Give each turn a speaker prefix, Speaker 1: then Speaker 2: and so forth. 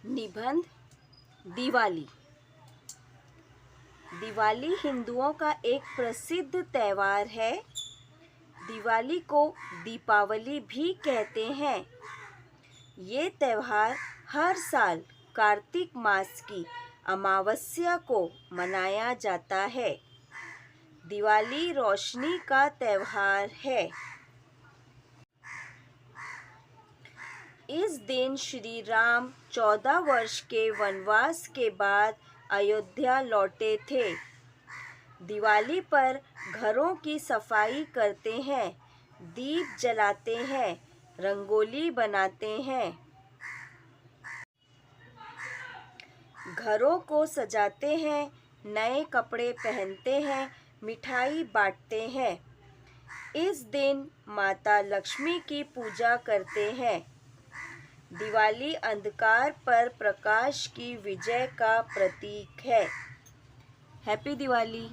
Speaker 1: निबंध दिवाली। दिवाली हिंदुओं का एक प्रसिद्ध त्यौहार है। दिवाली को दीपावली भी कहते हैं। ये त्यौहार हर साल कार्तिक मास की अमावस्या को मनाया जाता है। दिवाली रोशनी का त्यौहार है। इस दिन श्री राम 14 वर्ष के वनवास के बाद अयोध्या लौटे थे। दिवाली पर घरों की सफाई करते हैं, दीप जलाते हैं, रंगोली बनाते हैं, घरों को सजाते हैं, नए कपड़े पहनते हैं, मिठाई बांटते हैं। इस दिन माता लक्ष्मी की पूजा करते हैं। दिवाली अंधकार पर प्रकाश की विजय का प्रतीक है। हैप्पी दिवाली।